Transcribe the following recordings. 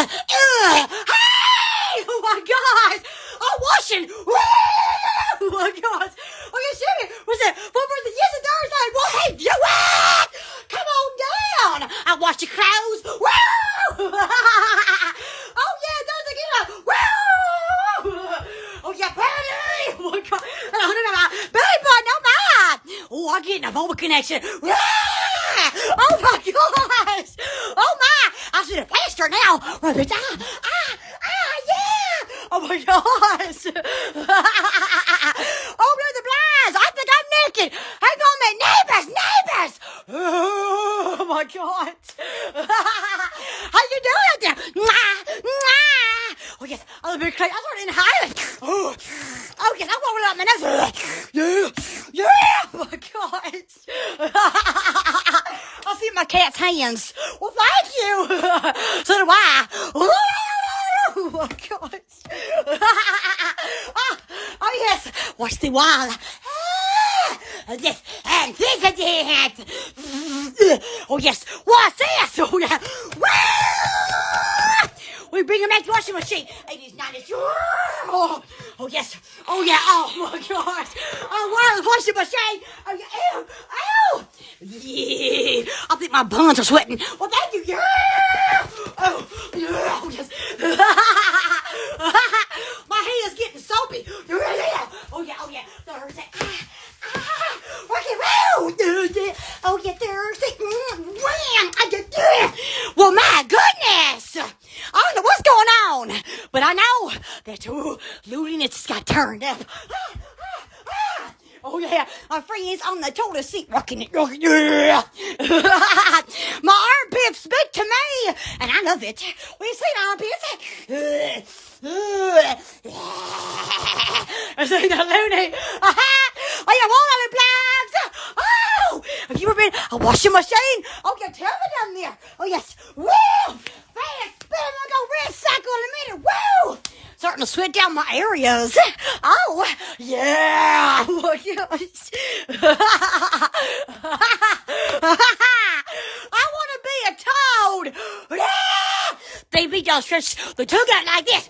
Hey! Oh my gosh! I'm washing! Oh my gosh! Oh, you see me? What's that? What was it? Yes, it's Thursday! Well, hey, you what? Come on down! I wash your clothes! Woo! Oh yeah, those again! Woo! Oh yeah, Patty! Oh my god! No, Billy boy, no mind! Oh, I'm getting a vocal connection! Woo! Oh my gosh! Oh my! I see the faster now! Yeah! Oh my gosh! Open the blinds! I think I'm naked! Hang on a minute! Neighbors! Oh my god! How you doing out there? Oh yes, a little bit crazy. I'm sort of inhaling. Oh yes, I'm rolling up my nose. Yeah! Oh my god! I see my cat's hands. Well, thank you. So do I. Oh my gosh. Oh yes. Watch the wall. This and this and this. Oh yes. What's this? Oh yeah. We bring him back to the washing machine. 80s, 90s. Oh yes. Oh yeah. Oh my gosh. Oh wow, the washing machine. Oh yeah. Ew. Ew. Yeah. I think my buns are sweating. Well, thank you. Yeah. Oh, yeah. Oh yes. My hair is getting soapy. Oh yeah. Oh yeah. Thursday. Oh yeah, Thursday. Well, my goodness. I don't know what's going on, but I know that Looney just got turned up. Oh yeah, my friends on the toilet seat rocking it. Yeah. My armpits speak to me, and I love it. We see armpits. I say the Looney. Oh yeah, all of the plugs. Oh, have you ever been a washing machine? Oh yeah, tell me down there. Oh yes. Woo! Fast spin. I'm gonna go recycle in a minute. Woo! Starting to sweat down my areas. Oh, yeah. Oh, my gosh. I want to be a toad. They be just stretch the tongue out like this.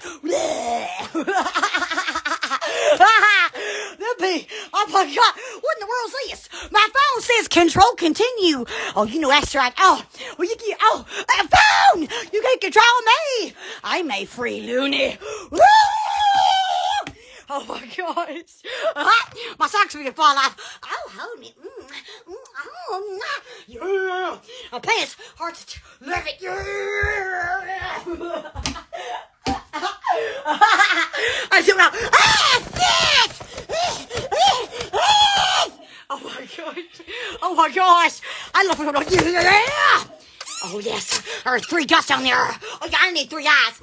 They'll be, oh my God, what in the world is this? My phone says control continue. Oh, you know that's right. Oh, well, you get, phone, you can't control me. I'm a free Looney. Woo! Oh my gosh. My socks are going to fall off. Oh, hold me. Yeah. My pants, hearts, love it. Yeah. I do now. Oh my gosh. Oh my gosh. I love it. Yeah. Oh yes. There's 3 dots down there. Oh yeah, I need 3 eyes.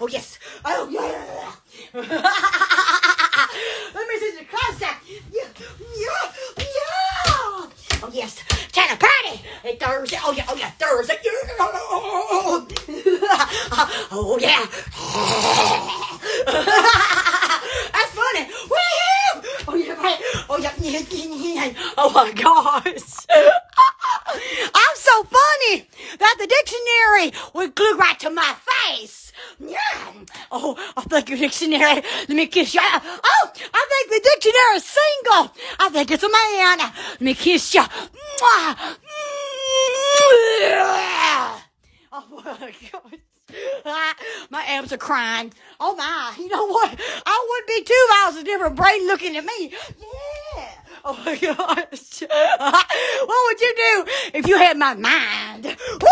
Oh yes. Oh yeah. Let me see the close-up. Yeah. Oh yes. Time to party. It's Thursday. Oh yeah. Thursday. Oh yeah. That's funny. Woo! Oh yeah. Oh yeah. Oh my gosh. I'm so funny that the dictionary would glue right to my face. Yeah. Oh, I think your dictionary. Let me kiss you. Oh, I think the dictionary is single. I think it's a man. Let me kiss you. Oh my gosh. My abs are crying. Oh my. You know what? I would be too if I was a different brain looking at me. Yeah. Oh my gosh. What would you do if you had my mind? Woo!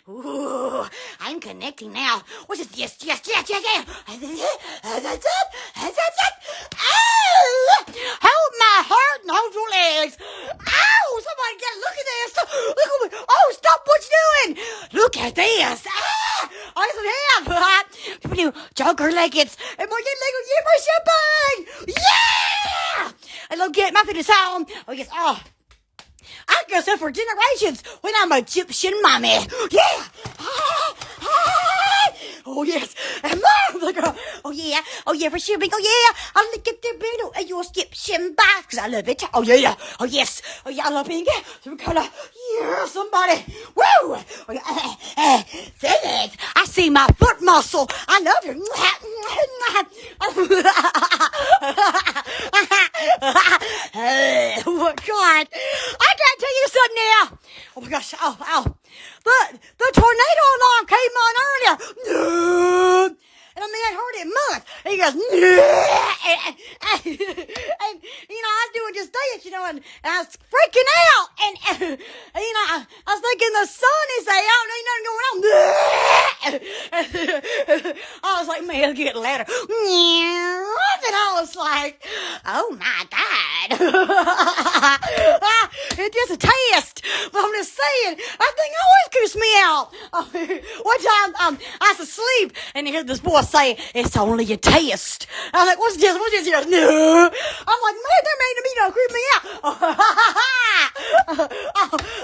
Ooh, I'm connecting now. What's this? Yes. Oh! Hold my heart and hold your legs. Ow! Somebody get a look at this. Look at me. Oh, stop what you're doing. Look at this. I doesn't have. People do jogger leggings. And more get yeah! I love get my fitness on. Oh, yes. Oh. I guess that for generations when I'm a Egyptian mommy. Yeah. Oh, yes. And the girl. Oh, yeah. Oh, yeah, for sure. Oh, yeah. I'll lick up their bed. And you'll skip shim by. Because I love it. Oh, yeah. Oh, yes. Oh, yeah, I love being some kind of, yeah, somebody. Woo. Oh, yeah. Finish. I see my foot muscle. I love you. Oh, my God. I gotta tell you something now. Oh, my gosh. Oh. The tornado alarm came on earlier. No. And I mean, I heard it months. And he goes, and I was doing this dance, and I was freaking out. And I was thinking the sun is out. Ain't nothing going on. I was like, man, it's getting louder. And I was like, oh my God. It's just a test. But I'm just saying, that thing always keeps me out. One time, I was asleep and I heard this boy say, it's only a test. I'm like, what's this? He goes, no. I'm like, man, that made me don't creep me out.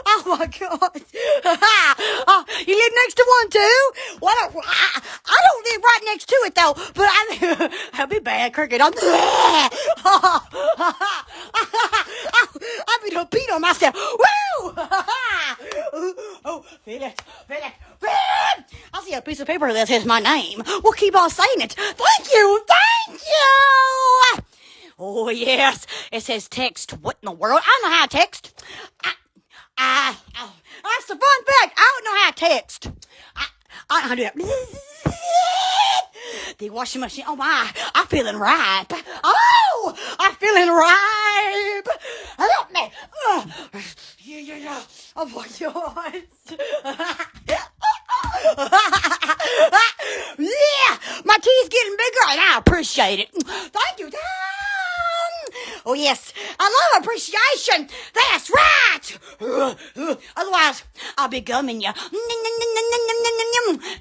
Oh my God. You live next to one too? Well, I don't live right next to it though, but I'll be bad, cricket. I'll be to beat on myself. Woo! Oh, feel it. I see a piece of paper that says my name. We'll keep on saying it. Thank you. Oh, yes. It says text. What in the world? I don't know how to text. That's a fun fact. I don't know how to text. I don't know how to do that. The washing machine. Oh, my. I'm feeling ripe. Oh, I'm feeling ripe. Help me. Yeah. Oh, my God. Yeah, my teeth's getting bigger and I appreciate it. Thank you, Tom. Oh, yes, I love appreciation. That's right. Otherwise, I'll be gumming you. And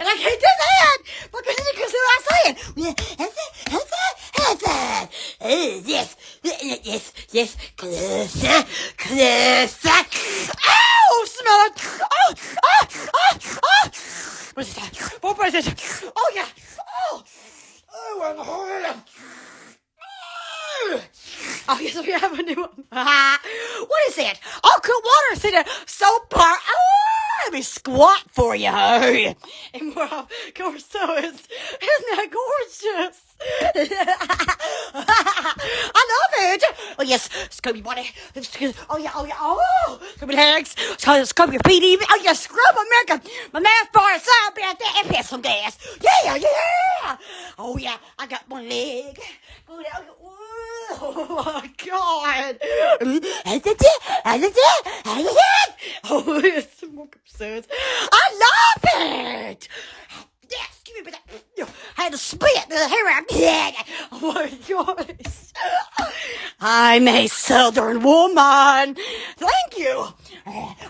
I can't do that because what I say. Yes. Closer. Ow, smell it. Oh. What is that? What is it? Oh, yeah. Oh, oh, yes, we have a new one. What is it? Oh, cool water. See the soap bar. Oh, let me squat for you. And well, of course, so isn't that gorgeous? I love it. Oh, yes, scrub your body. Oh, yeah. Oh, scrub your legs. Scrub your feet even. Oh, yeah, scrub America. My mouth bar is up out there and pass some gas. Yeah. Oh, yeah, I got one leg. Go down. Oh, my God. Oh, it's more absurd. I love it. Yes, give me that. I had to spit the hair out. Oh, my gosh. I'm a Southern woman. Thank you.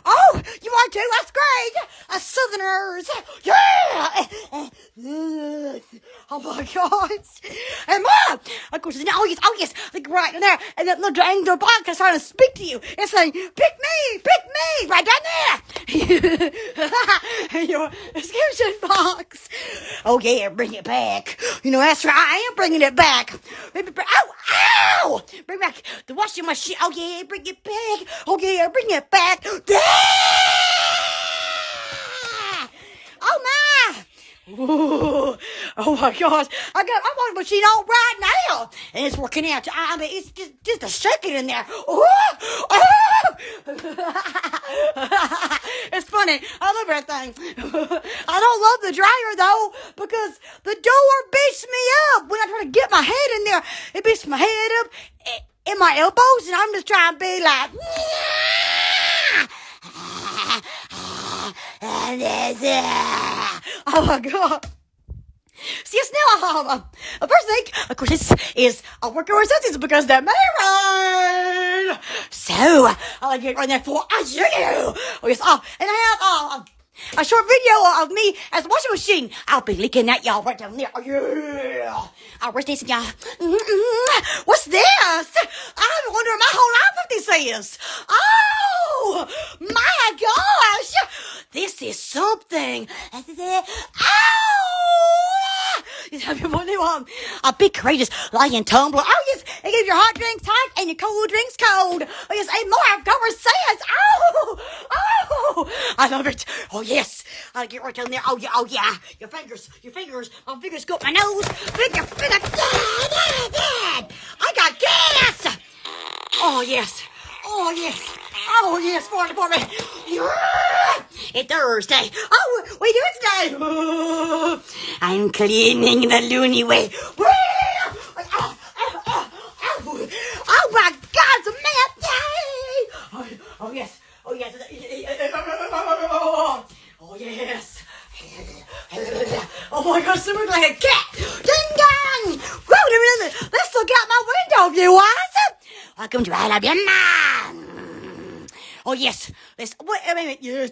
Oh, you are too? That's great. Southerners. Yeah. Oh, my gosh. And Mom, of course, oh, yes, like right in there. And that little angel box is trying to speak to you. It's saying, pick me, right down there. Your description box. Oh, yeah, bring it back. That's right. I am bringing it back. Ow. Bring back the washing machine. Oh, yeah, bring it back. Oh, yeah, bring it back. Oh, my. Ooh, oh my gosh! I got my washing machine on right now, and it's working out. I mean, it's just a shaking in there. Ooh, it's funny. I love everything. I don't love the dryer though because the door beats me up when I try to get my head in there. It beats my head up in my elbows, and I'm just trying to be like. Oh my God. See, yes, now, first thing, of course, this is a working with senses because they're married. So, I'll get right there for you. Oh, yes, and I have, a short video of me as a washing machine. I'll be looking at y'all right down there. Oh, yeah. Where's this, y'all? What's this? I'm wondering my whole life what this is. Oh, my gosh. This is something. Ow! A big courageous lion tumbler. Oh yes, and give your hot drinks hot and your cold drinks cold. Oh yes, and more of conversations. Oh, I love it. Oh yes, I'll get right down there. Oh yeah. Your fingers. My fingers go up my nose. Finger. I got gas. Oh yes. For me. It's Thursday. Oh, what are you doing today? I'm cleaning the Looney way. Oh my God, it's a man. Oh yes. Oh yes. Oh my God, swimming like a cat. Ding dong. Woo, let's look out my window, viewers. Welcome to Alabama. Oh yes, let's wait a minute. Yes.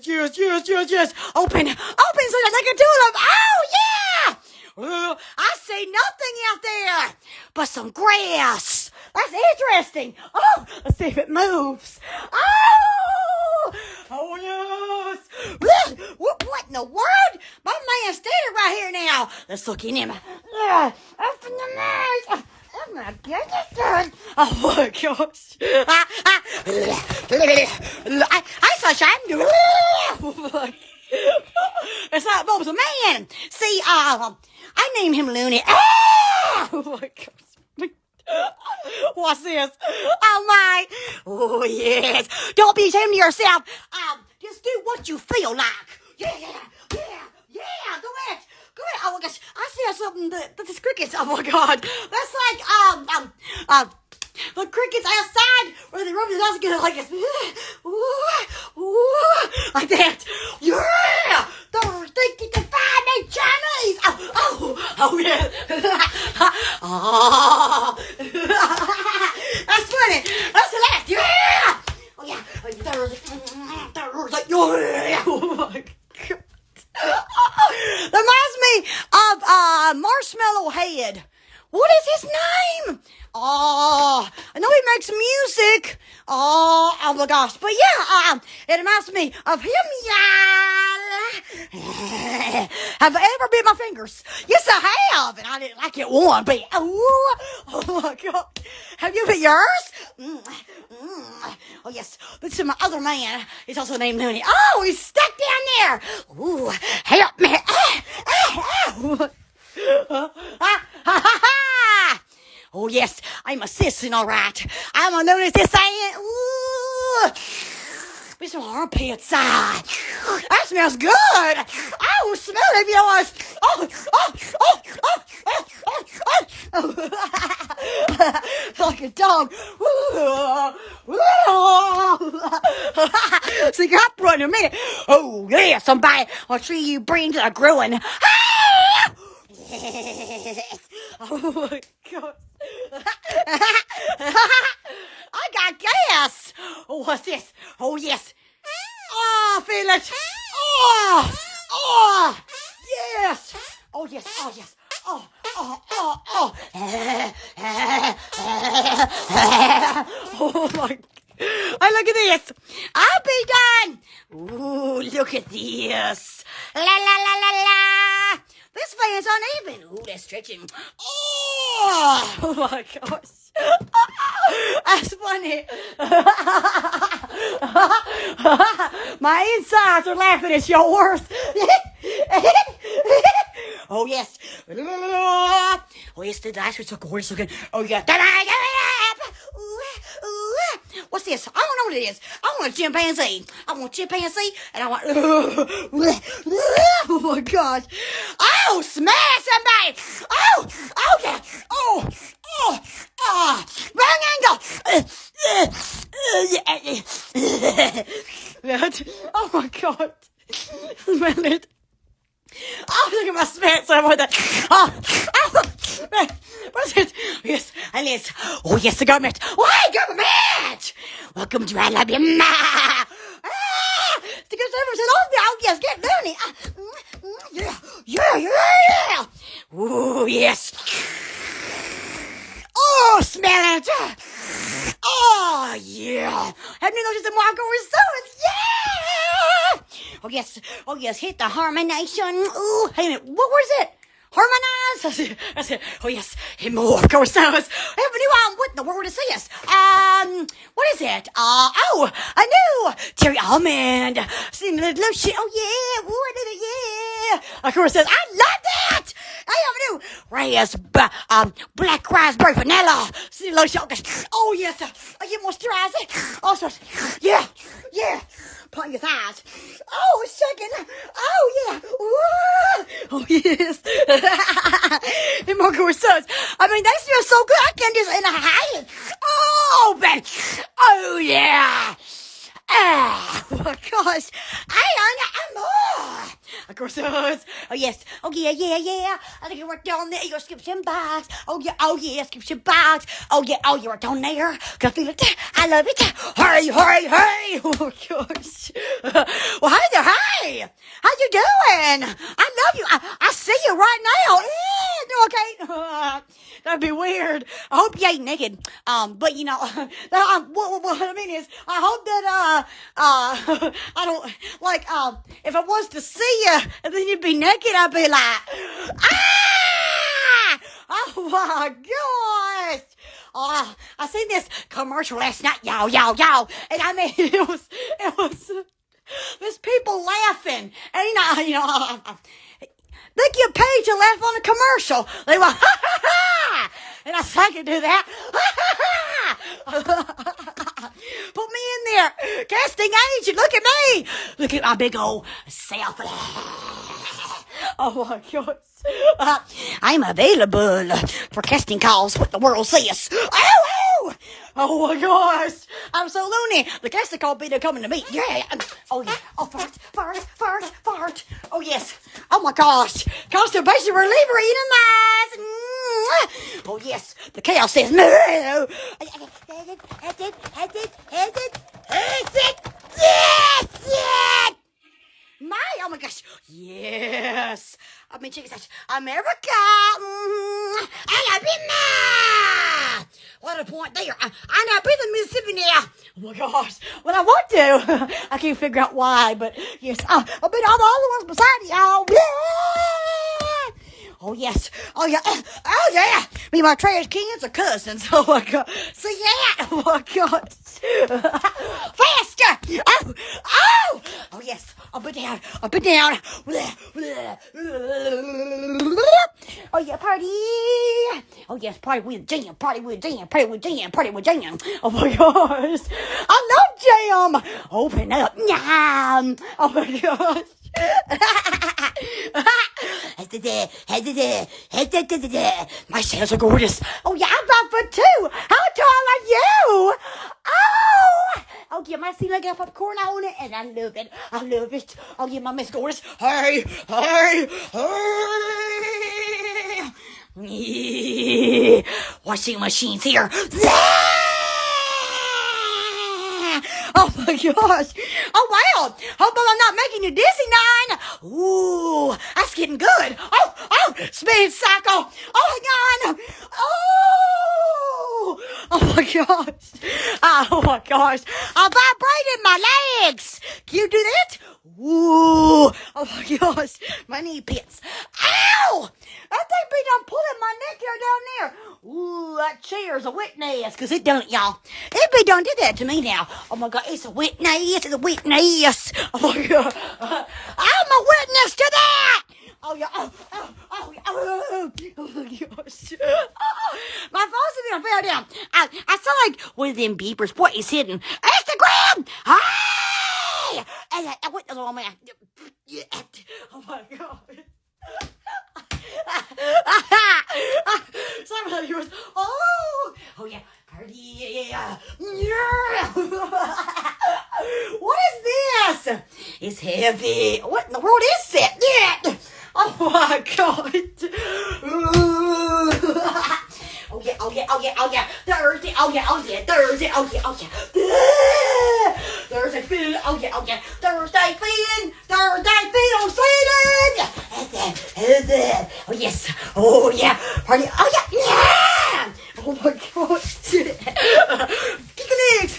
Open so that I can do them. Oh yeah. I see nothing out there but some grass. That's interesting. Oh, let's see if it moves. Oh yes. What in the world? My man's standing right here now. Let's look in him. Open the mouth. Oh my goodness. Oh my gosh. I sunshine. It's like Bob's a man. See, I named him Looney. Oh my gosh. What's this? Oh my. Oh yes. Don't be ashamed of yourself. Just do what you feel like. Yeah. Go ahead. Oh my gosh. I see something that's crickets. Oh my God. That's like the crickets outside where they rub their nose together like this. Like that. Yeah. Don't think you can find me Chinese. Oh yeah. Oh. That's funny. That's the last. Yeah. Oh yeah. Oh my God. That reminds me of Marshmallow Head. What is his name? Oh, I know he makes music. Oh my gosh. But yeah, it reminds me of him, y'all. Have I ever bit my fingers? Yes, I have. And I didn't like it one bit. Oh my God. Have you bit yours? Oh yes. This is my other man. He's also named Looney. Oh, he's stuck down there. Ooh, help me. Oh yes, I'm assisting, all right. I'm a known as this saying. Ooh, with some armpits. That smells good. Oh, smell it, yours. Like a dog. So you got run a minute. Oh yeah, somebody. I'll see you bring to the growing. Oh my God. I got gas. Oh, what's this? Oh, yes. Oh, feel it. Oh, yes. Oh, yes. Oh my God. Oh, look at this. I'll be done. Ooh, look at this. La. This fan's uneven. Ooh, that's stretching. Oh my gosh. That's funny. My insides are laughing at yours. Oh, yes. Oh, yes, the dice are so gorgeous looking. Oh, yeah. What's this? I don't know what it is. I want a chimpanzee. And I want... Oh, my gosh. Oh, smash somebody. Oh, yeah. Wrong angle. Oh, my God. Smell it. Oh, look at my smacks over there. What's it? Yes, and yes. Oh, yes, the government. Why, government? Welcome to Alabama. The conservatives and all. Oh, yes, get Looney. Yeah. Oh, yes. Oh, smell it. Oh, yeah. Have you noticed the marker results? Yeah. Oh, yes. Hit the harmonization. Ooh, hey a minute. Where's it? harmonize. I said, oh yes, and more. Of course, I was. What in the world is this? What is it? A new cherry almond. Little shit. Oh yeah, ooh, I did it. Yeah. Of course, I love that. I have a new black raspberry vanilla. See, lotion. Oh yes, I get moisturizer. Also, yeah. Upon your thighs. Oh, it's shaking. Oh, yeah. Ooh. Oh, yes. And more good suds. I mean, they smell so good. I can just inhale it. Oh, baby. Oh, yeah. Oh my gosh. I'm more. Of course it was. Oh yes. Oh yeah. I think you were down there. Your subscription box. Oh yeah, subscription box. Oh yeah, you were down there. Can I feel it? I love it. Hey. Oh gosh. Well, hey there, hey. How you doing? I love you. I see you right now. No, okay. That'd be weird. I hope you ain't naked. But you know, what I mean is, I hope that I don't like if I was to see you and then you'd be naked, I'd be like, ah! Oh my gosh! Oh, I seen this commercial last night, y'all, and I mean it was there's people laughing, and you know. They get paid to laugh on a commercial. They went, ha ha ha! And I said, I can do that. Ha ha ha! Put me in there. Casting agent, look at me. Look at my big old self. Oh my gosh. I'm available for casting calls with the world says. Oh my gosh. I'm so loony. The casting call be coming to me. Yeah. Oh yeah. Oh, fart. Oh yes. Oh my gosh. Constipation reliever eating mice. Oh yes. The cow says no. Yes. Oh my gosh. Yes. I mean, chicken says, America. I love you. What a point there. I know breathing Mississippi now. Oh my gosh. Well, I want to. I can't figure out why, but yes. I've been all the other ones beside y'all. Oh, yes. Oh, yeah. Oh, yeah. Me and my trash cans are cousins. Oh, my God. See that? Oh, my God. Faster. Oh. Oh, yes. Up and down. Oh, yeah. Party. Oh, yes. Party with jam. Oh, my gosh. I love jam. Open up. Oh, my gosh. My sales are gorgeous. Oh yeah, I'm 5'2". How tall are you? Oh yeah, my ceiling got popcorn on it, and I love it. Oh yeah, my Miss Gorgeous. Hey. Washing machines here. Oh my gosh. Oh wow. Hope I'm not making you dizzy, Nine. Ooh, that's getting good. Oh, speed cycle. Oh hang on. Oh my gosh. I vibrated my legs. Can you do that? Ooh. Oh my gosh. My knee pits. Ow! I think be done pulling my neck hair down there. Ooh, that chair's a witness, because it done it, y'all. It be done did that to me now. Oh my God, it's a witness. Oh my God. I'm a witness to that. Oh yeah. Oh my gosh. My phone's fell down. I saw like one of them beepers. What is hidden? Instagram. Hey! And what? Oh man. Oh my God. Somebody was, oh yeah, party, yeah. What is this? It's heavy. What in the world is it? Yeah. Oh my God. Oh yeah. Thursday. Thursday feeling. Oh yeah. Thursday feeling on Sweden. Oh yes. Oh yeah. Party. Oh yeah. Oh my God. Kick the legs.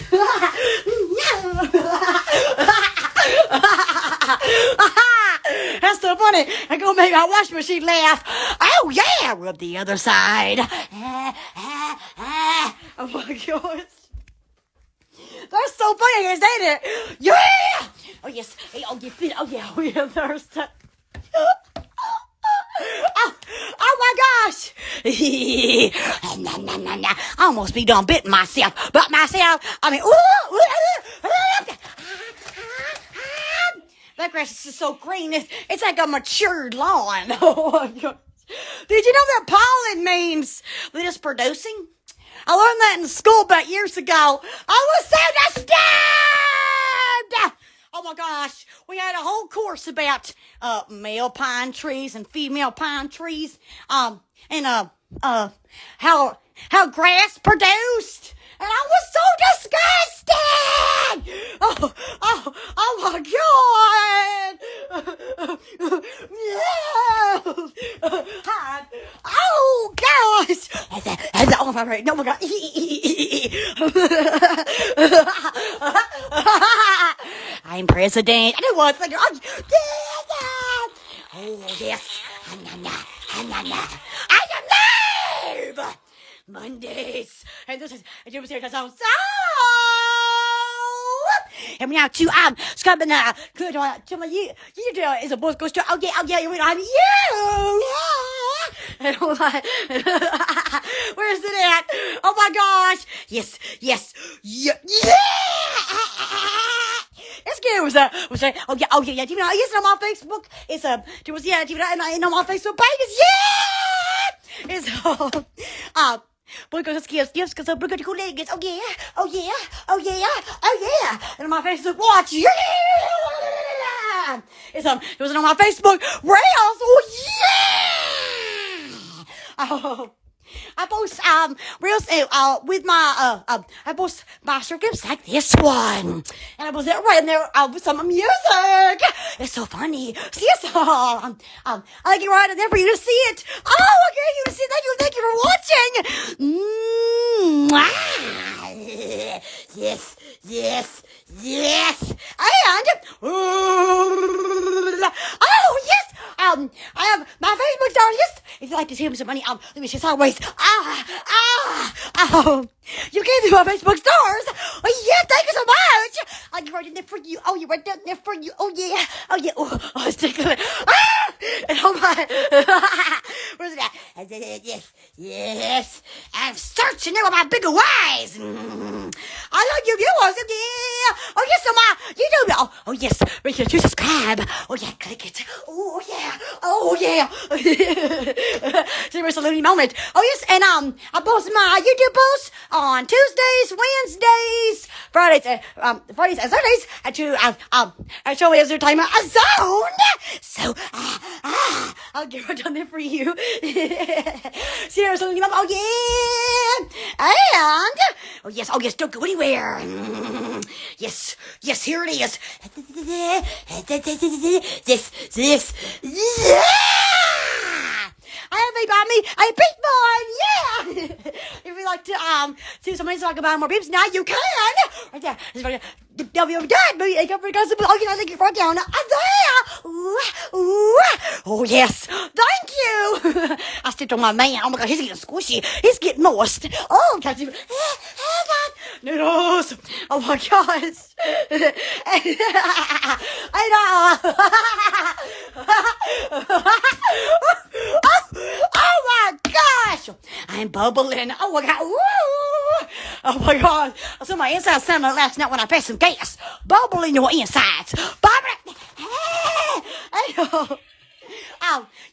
That's so funny. I'm gonna make my washing machine laugh. Oh, yeah. Rub the other side. Oh, my gosh. That's so funny, isn't it? Yeah! Oh, yes. Hey, oh, you fit. Oh, yeah. Oh, yeah. There's that. Oh my gosh! I almost be done bitten myself. But myself, I mean, that grass is just so green. It's like a matured lawn. Oh my gosh. Did you know that pollen means that it's producing? I learned that in school about years ago. I was so disturbed! Oh my gosh, we had a whole course about male pine trees and female pine trees, and how grass produced, and I was so disgusted. Oh my God! Oh gosh! Oh my God! No my God! I'm president. I don't want to. Oh yes. I am live. Mondays. And this is because I'm so. And now to Scott and good to my you is a boss goes to oh yeah I'm you. And I'm like, where's it at? Oh my gosh! Yes, yeah. It's good. Was oh yeah. Do you know? Yes, I'm on Facebook. It's and I'm on Facebook pages. Yeah, it's because it's gifts because I'm good cool legs. Oh yeah. And on my Facebook watch. Yeah. It's it was on my Facebook Rails. Oh yeah. Oh. I post reels with my I post my scripts like this one, and I post it right in there with some music. It's so funny. See it? I like it right in there for you to see it. Oh, okay, you to see. Thank you for watching. Yes, and oh yes. I have my Facebook star. Yes, if you like to see some money, let me see sideways. You came to my Facebook stars. Oh yeah, thank you so much. I'll get right in there for you. Oh, you're right down there for you. Oh yeah. Oh, it's tickling. And oh my, where's it at? Yes. I'm searching there with my big eyes. I love you viewers. Yeah. Oh yes, on my YouTube. Oh yes, right here to subscribe. Oh yeah, click it. Oh yeah. See, it's a Looney moment. Oh yes, and I post my YouTube posts on Tuesdays, Wednesdays, Fridays, and Sundays at show is their time zone. So I'll get right down there for you. See, there's a Looney moment. Oh yeah, and oh yes, don't go anywhere. Yes, here it is. This. Yeah! I have a beat boy, yeah! If you like to see somebody talk about more beeps, now you can! Right there. It's very done, but you can because they right down there. Oh yes, thank you. I stepped on my man. Oh my God, he's getting squishy. He's getting moist. Oh, can't you? Noodles. Oh my gosh. Oh my gosh. I'm bubbling. Oh my God. Woo. Oh my God. I saw my insides sounded last night when I passed some gas. Bubbling your insides. Bubbling.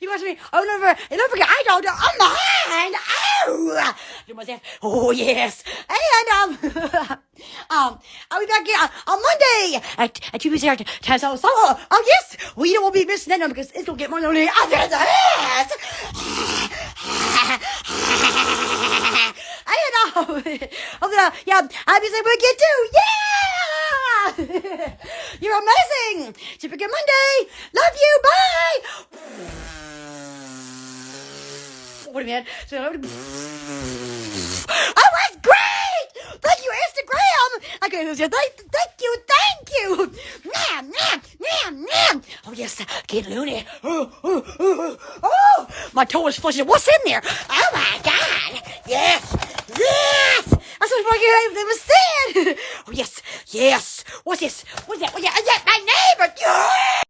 You must be, don't forget, I don't know, I'm behind, you must have, oh yes, and, I'll be back here on Monday at Tuesday, oh yes, well, you won't be missing that one because it's gonna get more lonely after that, I'll be saying we get to, yeah, you're amazing, Super Good Monday, love you, bye. Wait a minute. Oh, that's great! Thank you, Instagram! Okay, thank you. Nam, nam, nam, nam. Oh, yes, get Looney. Oh, my toe is flushing. What's in there? Oh, my God. Yes. That's what they were saying. Oh, yes. What's this? What's that? My neighbor.